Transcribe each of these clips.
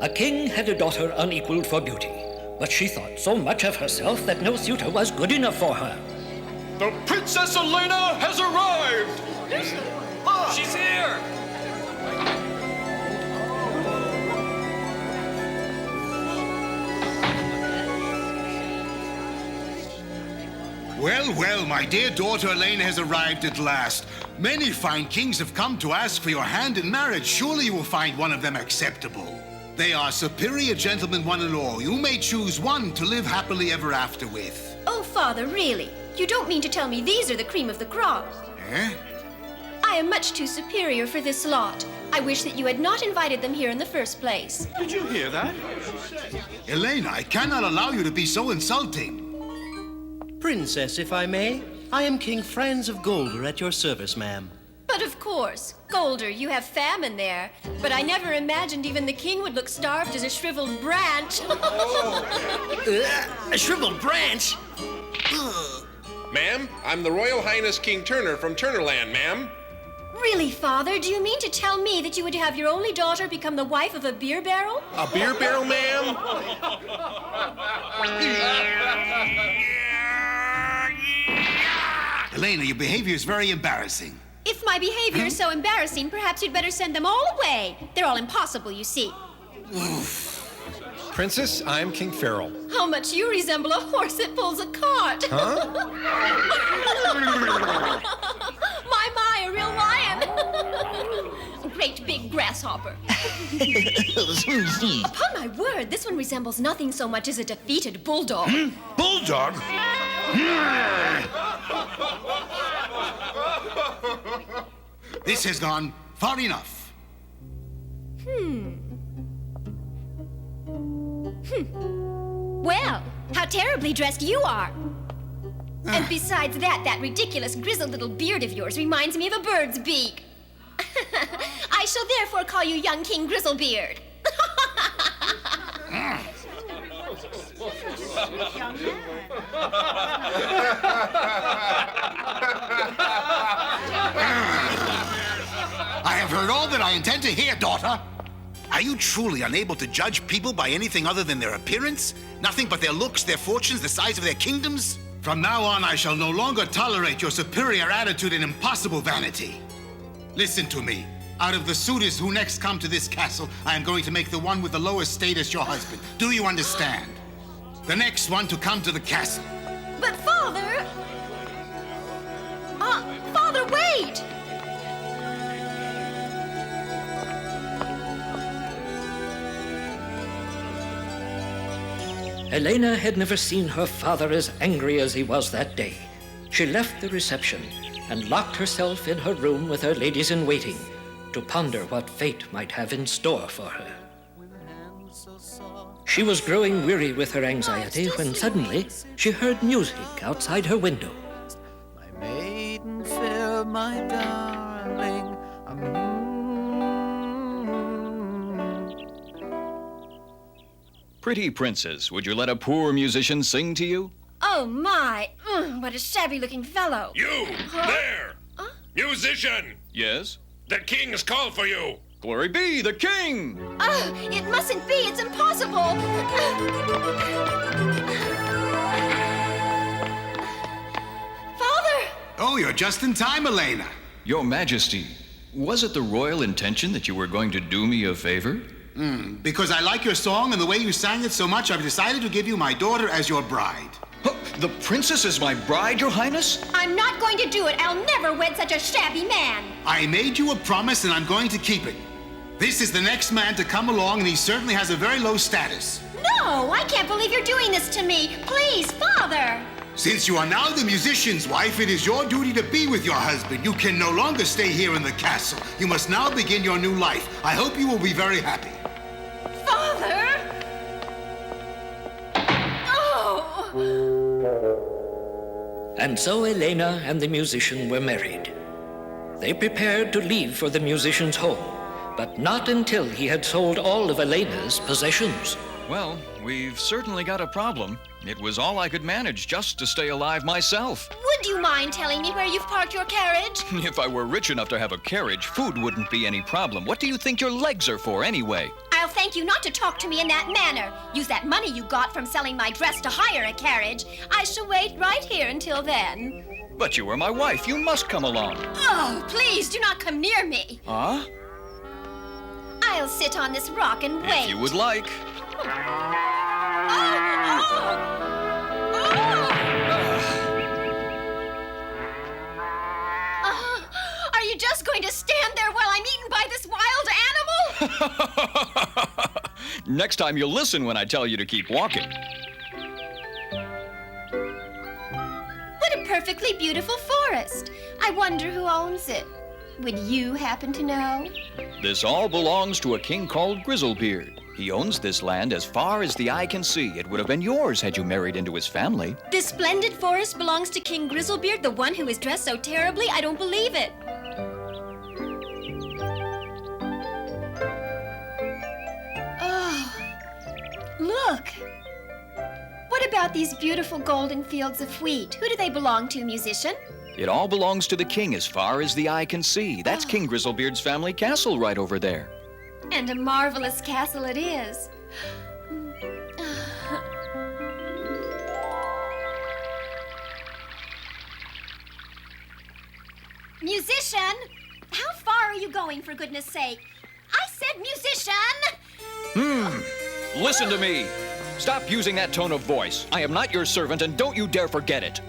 A king had a daughter unequaled for beauty, but she thought so much of herself that no suitor was good enough for her. The Princess Elena has arrived! She's here! Well, well, my dear daughter Elena has arrived at last. Many fine kings have come to ask for your hand in marriage. Surely you will find one of them acceptable. They are superior gentlemen, one and all. You may choose one to live happily ever after with. Oh, Father, really? You don't mean to tell me these are the cream of the crop? Eh? I am much too superior for this lot. I wish that you had not invited them here in the first place. Did you hear that? Elena, I cannot allow you to be so insulting. Princess, if I may, I am King Franz of Golder at your service, ma'am. But of course, Golder, you have famine there. But I never imagined even the king would look starved as a shriveled branch. A shriveled branch? Ma'am, I'm the Royal Highness King Turner from Turnerland, ma'am. Really, Father? Do you mean to tell me that you would have your only daughter become the wife of a beer barrel? A beer barrel, ma'am? Elena, your behavior is very embarrassing. If my behavior is so embarrassing, perhaps you'd better send them all away. They're all impossible, you see. Princess, I'm King Farrell. How much you resemble a horse that pulls a cart. Huh? My, a real lion. Great big grasshopper. Upon my word, this one resembles nothing so much as a defeated bulldog. Bulldog? This has gone far enough. Well, how terribly dressed you are. And besides that, that ridiculous grizzled little beard of yours reminds me of a bird's beak. I shall therefore call you young King Grizzlebeard. I have heard all that I intend to hear, daughter. Are you truly unable to judge people by anything other than their appearance? Nothing but their looks, their fortunes, the size of their kingdoms? From now on, I shall no longer tolerate your superior attitude and impossible vanity. Listen to me. Out of the suitors who next come to this castle, I am going to make the one with the lowest status your husband. Do you understand? The next one to come to the castle. But Father... Father, wait! Elena had never seen her father as angry as he was that day. She left the reception and locked herself in her room with her ladies-in-waiting to ponder what fate might have in store for her. She was growing weary with her anxiety when suddenly she heard music outside her window. My maiden fair, my darling, Pretty princess, would you let a poor musician sing to you? Oh, my. What a shabby-looking fellow. You! There! Musician! Yes? The king has called for you! Glory be the king! Oh, it mustn't be. It's impossible. Father! Oh, you're just in time, Elena. Your Majesty, was it the royal intention that you were going to do me a favor? Because I like your song and the way you sang it so much, I've decided to give you my daughter as your bride. Huh, the princess is my bride, your highness? I'm not going to do it. I'll never wed such a shabby man. I made you a promise and I'm going to keep it. This is the next man to come along and he certainly has a very low status. No, I can't believe you're doing this to me. Please, Father. Since you are now the musician's wife, it is your duty to be with your husband. You can no longer stay here in the castle. You must now begin your new life. I hope you will be very happy. Father! Oh! And so Elena and the musician were married. They prepared to leave for the musician's home, but not until he had sold all of Elena's possessions. Well, we've certainly got a problem. It was all I could manage just to stay alive myself. Would you mind telling me where you've parked your carriage? If I were rich enough to have a carriage, food wouldn't be any problem. What do you think your legs are for, anyway? I'll thank beg you not to talk to me in that manner. Use that money you got from selling my dress to hire a carriage. I shall wait right here until then. But you are my wife. You must come along. Oh, please do not come near me. Huh? I'll sit on this rock and wait. If you would like. Are you just going to stand there while I'm eaten by this wild animal? Next time you'll listen when I tell you to keep walking. What a perfectly beautiful forest. I wonder who owns it. Would you happen to know? This all belongs to a king called Grizzlebeard. He owns this land as far as the eye can see. It would have been yours had you married into his family. This splendid forest belongs to King Grizzlebeard, the one who is dressed so terribly? I don't believe it. Oh, look. What about these beautiful golden fields of wheat? Who do they belong to, musician? It all belongs to the king as far as the eye can see. That's King Grizzlebeard's family castle right over there. And a marvelous castle it is. Musician! How far are you going, for goodness sake? I said musician! Listen to me. Stop using that tone of voice. I am not your servant, and don't you dare forget it.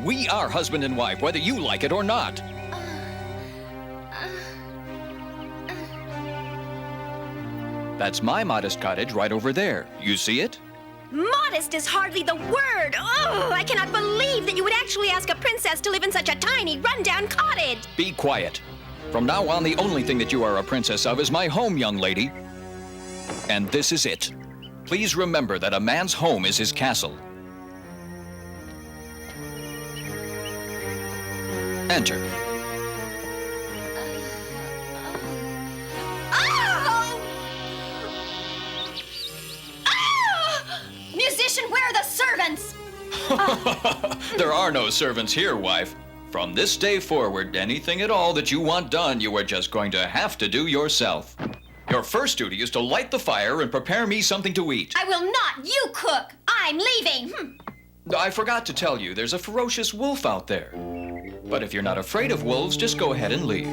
We are husband and wife, whether you like it or not. That's my modest cottage right over there. You see it? Modest is hardly the word. Oh, I cannot believe that you would actually ask a princess to live in such a tiny, rundown cottage. Be quiet. From now on, the only thing that you are a princess of is my home, young lady. And this is it. Please remember that a man's home is his castle. Enter. Musician, where are the servants? There are no servants here, wife. From this day forward, anything at all that you want done, you are just going to have to do yourself. Your first duty is to light the fire and prepare me something to eat. I will not. You cook. I'm leaving. I forgot to tell you, there's a ferocious wolf out there. But if you're not afraid of wolves, just go ahead and leave.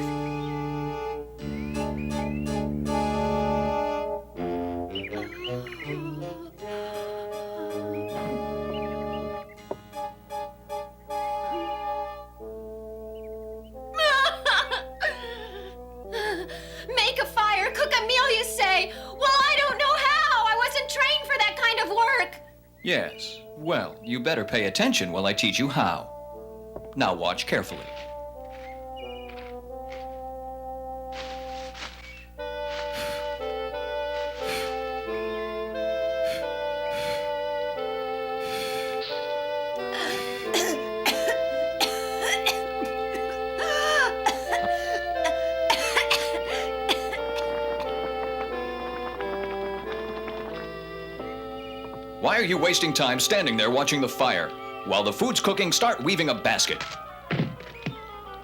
Make a fire, cook a meal, you say? Well, I don't know how. I wasn't trained for that kind of work. Yes. Well, you better pay attention while I teach you how. Now watch carefully. Why are you wasting time standing there watching the fire? While the food's cooking, start weaving a basket.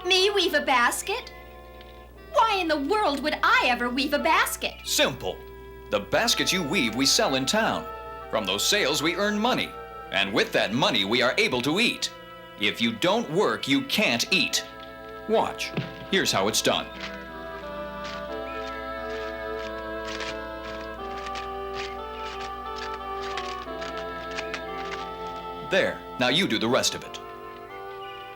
Me weave a basket? Why in the world would I ever weave a basket? Simple. The baskets you weave, we sell in town. From those sales, we earn money. And with that money, we are able to eat. If you don't work, you can't eat. Watch. Here's how it's done. There. Now you do the rest of it.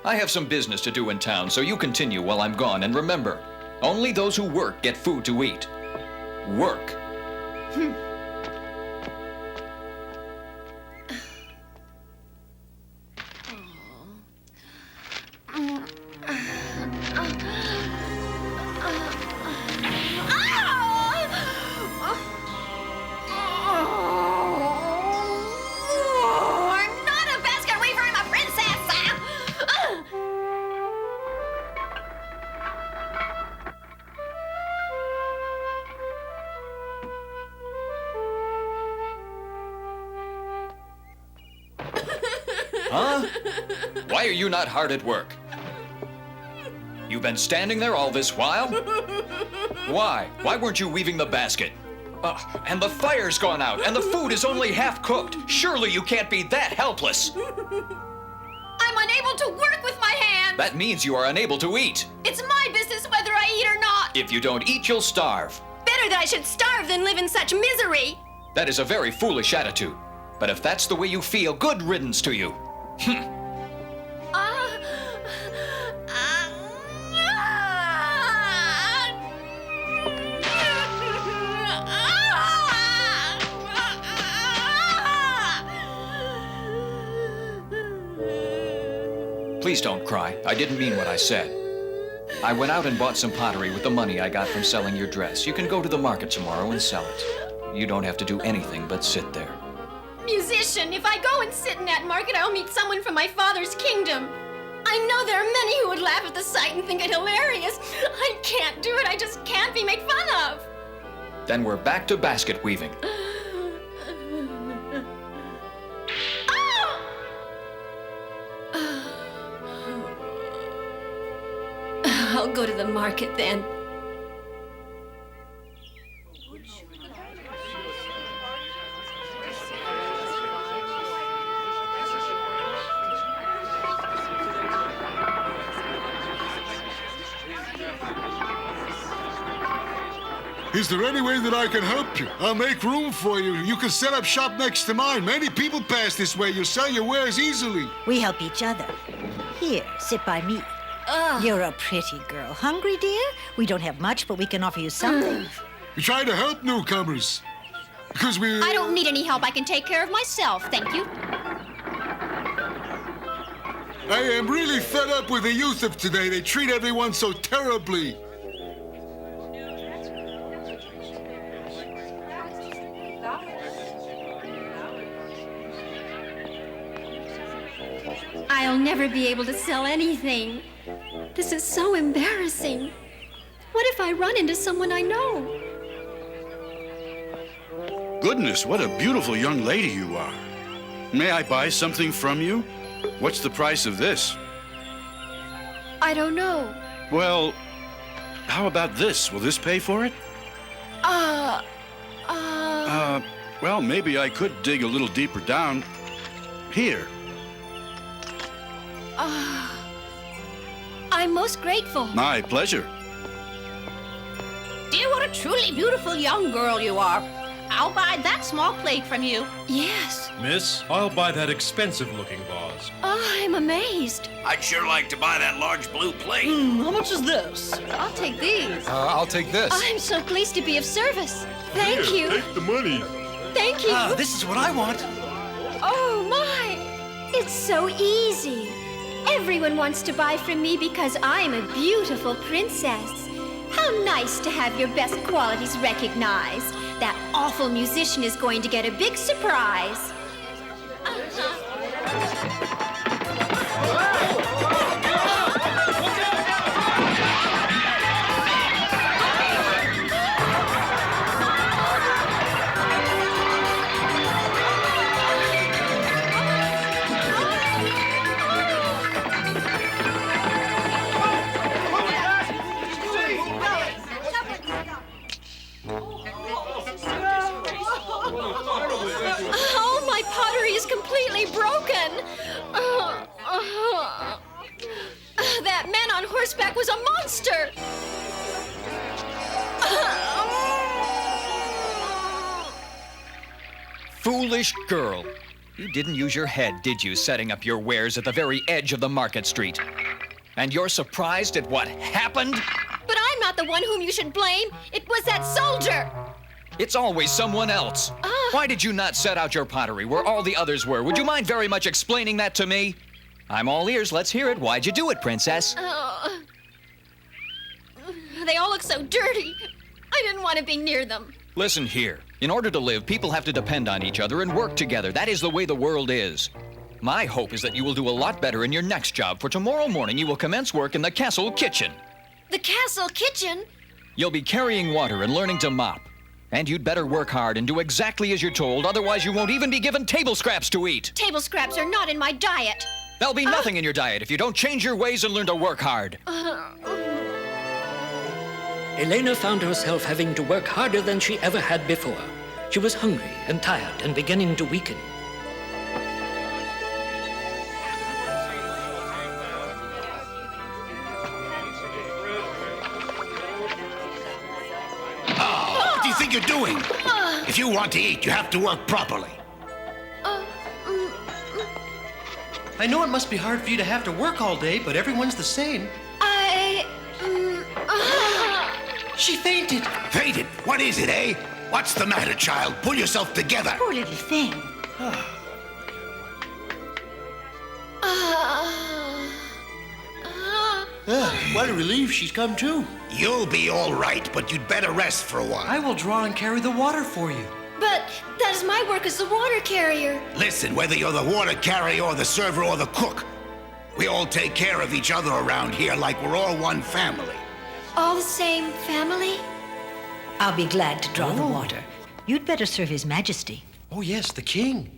I have some business to do in town, so you continue while I'm gone. And remember, only those who work get food to eat. Work. Huh? Why are you not hard at work? You've been standing there all this while? Why? Why weren't you weaving the basket? And the fire's gone out, and the food is only half cooked. Surely you can't be that helpless. I'm unable to work with my hands. That means you are unable to eat. It's my business whether I eat or not. If you don't eat, you'll starve. Better that I should starve than live in such misery. That is a very foolish attitude. But if that's the way you feel, good riddance to you. Please don't cry. I didn't mean what I said. I went out and bought some pottery with the money I got from selling your dress. You can go to the market tomorrow and sell it. You don't have to do anything but sit there. Musician, if I go and sit in that market, I'll meet someone from my father's kingdom. I know there are many who would laugh at the sight and think it hilarious. I can't do it. I just can't be made fun of. Then we're back to basket weaving. I'll go to the market then. Is there any way that I can help you? I'll make room for you. You can set up shop next to mine. Many people pass this way. You'll sell your wares easily. We help each other. Here, sit by me. You're a pretty girl. Hungry, dear? We don't have much, but we can offer you something. We try to help newcomers. Because we... I don't need any help. I can take care of myself, thank you. I am really fed up with the youth of today. They treat everyone so terribly. I'll never be able to sell anything. This is so embarrassing. What if I run into someone I know? Goodness, what a beautiful young lady you are. May I buy something from you? What's the price of this? I don't know. Well, how about this? Will this pay for it? Well, maybe I could dig a little deeper down. Here. I'm most grateful. My pleasure. Dear, what a truly beautiful young girl you are. I'll buy that small plate from you. Yes. Miss, I'll buy that expensive-looking vase. I'm amazed. I'd sure like to buy that large blue plate. How much is this? I'll take these. I'll take this. I'm so pleased to be of service. Thank you. Take the money. Thank you. This is what I want. Oh, my. It's so easy. Everyone wants to buy from me because I'm a beautiful princess. How nice to have your best qualities recognized. That awful musician is going to get a big surprise. Completely broken. That man on horseback was a monster. Foolish girl. You didn't use your head, did you, setting up your wares at the very edge of the market street? And you're surprised at what happened? But I'm not the one whom you should blame. It was that soldier. It's always someone else. Why did you not set out your pottery where all the others were? Would you mind very much explaining that to me? I'm all ears. Let's hear it. Why'd you do it, princess? They all look so dirty. I didn't want to be near them. Listen here. In order to live, people have to depend on each other and work together. That is the way the world is. My hope is that you will do a lot better in your next job, for tomorrow morning you will commence work in the castle kitchen. The castle kitchen? You'll be carrying water and learning to mop. And you'd better work hard and do exactly as you're told, otherwise you won't even be given table scraps to eat. Table scraps are not in my diet. There'll be nothing in your diet if you don't change your ways and learn to work hard. Elena found herself having to work harder than she ever had before. She was hungry and tired and beginning to weaken. Oh, what do you think you're doing? If you want to eat, you have to work properly. I know it must be hard for you to have to work all day, but everyone's the same. She fainted. Fainted? What is it, eh? What's the matter, child? Pull yourself together. Poor little thing. What a relief she's come to. You'll be all right, but you'd better rest for a while. I will draw and carry the water for you. But that is my work as the water carrier. Listen, whether you're the water carrier or the server or the cook, we all take care of each other around here like we're all one family. All the same family? I'll be glad to draw the water. You'd better serve His Majesty. Oh, yes, the king.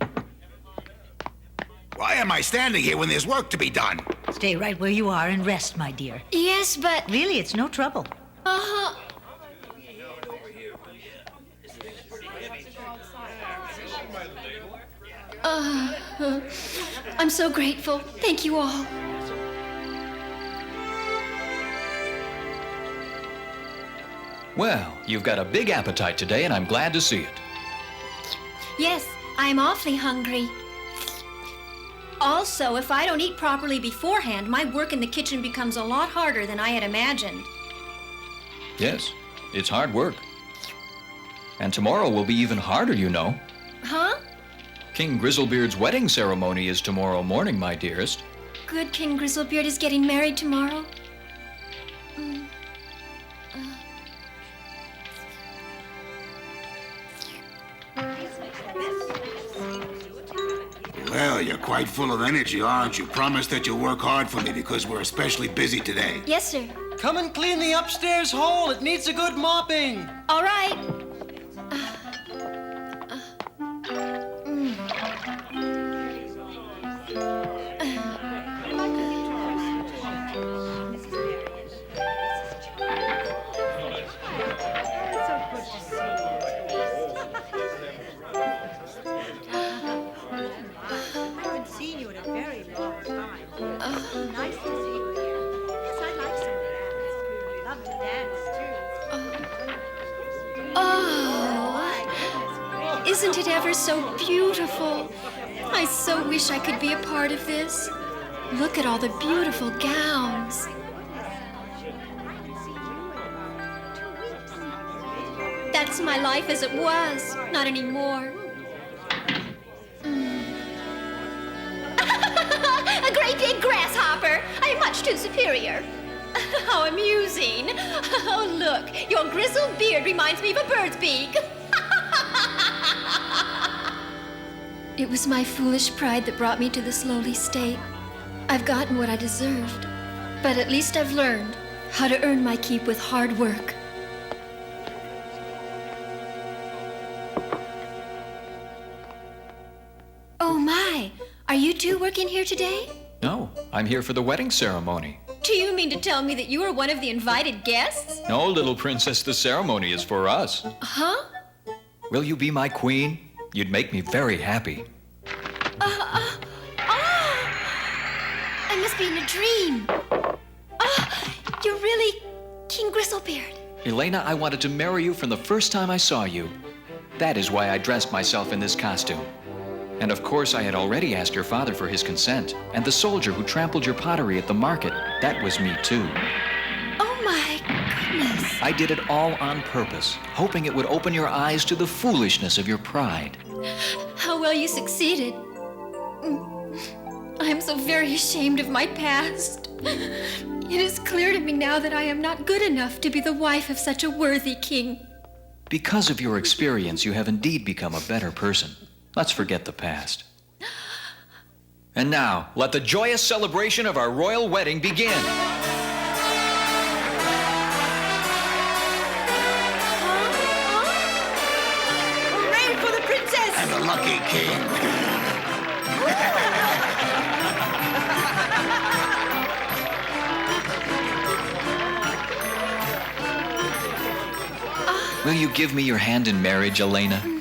Why am I standing here when there's work to be done? Stay right where you are and rest, my dear. Yes, but... Really, it's no trouble. Uh-huh. I'm so grateful. Thank you all. Well, you've got a big appetite today, and I'm glad to see it. Yes, I'm awfully hungry. Also, if I don't eat properly beforehand, my work in the kitchen becomes a lot harder than I had imagined. Yes, it's hard work. And tomorrow will be even harder, you know. Huh? King Grizzlebeard's wedding ceremony is tomorrow morning, my dearest. Good King Grizzlebeard is getting married tomorrow. Well, you're quite full of energy, aren't you? Promise that you'll work hard for me because we're especially busy today. Yes, sir. Come and clean the upstairs hole. It needs a good mopping. All right. Isn't it ever so beautiful? I so wish I could be a part of this. Look at all the beautiful gowns. That's my life as it was, not anymore. A great big grasshopper. I am much too superior. How amusing. Oh, look, your grizzled beard reminds me of a bird's beak. It was my foolish pride that brought me to this lowly state. I've gotten what I deserved, but at least I've learned how to earn my keep with hard work. Oh my, are you two working here today? No, I'm here for the wedding ceremony. Do you mean to tell me that you are one of the invited guests? No, little princess, the ceremony is for us. Huh? Will you be my queen? You'd make me very happy. I must be in a dream. You're really King Grizzlebeard. Elena, I wanted to marry you from the first time I saw you. That is why I dressed myself in this costume. And of course, I had already asked your father for his consent. And the soldier who trampled your pottery at the market, that was me too. Oh my goodness. I did it all on purpose, hoping it would open your eyes to the foolishness of your pride. How well you succeeded. I am so very ashamed of my past. It is clear to me now that I am not good enough to be the wife of such a worthy king. Because of your experience, you have indeed become a better person. Let's forget the past. And now, let the joyous celebration of our royal wedding begin. Hooray for the princess! And the lucky king. Will you give me your hand in marriage, Elena?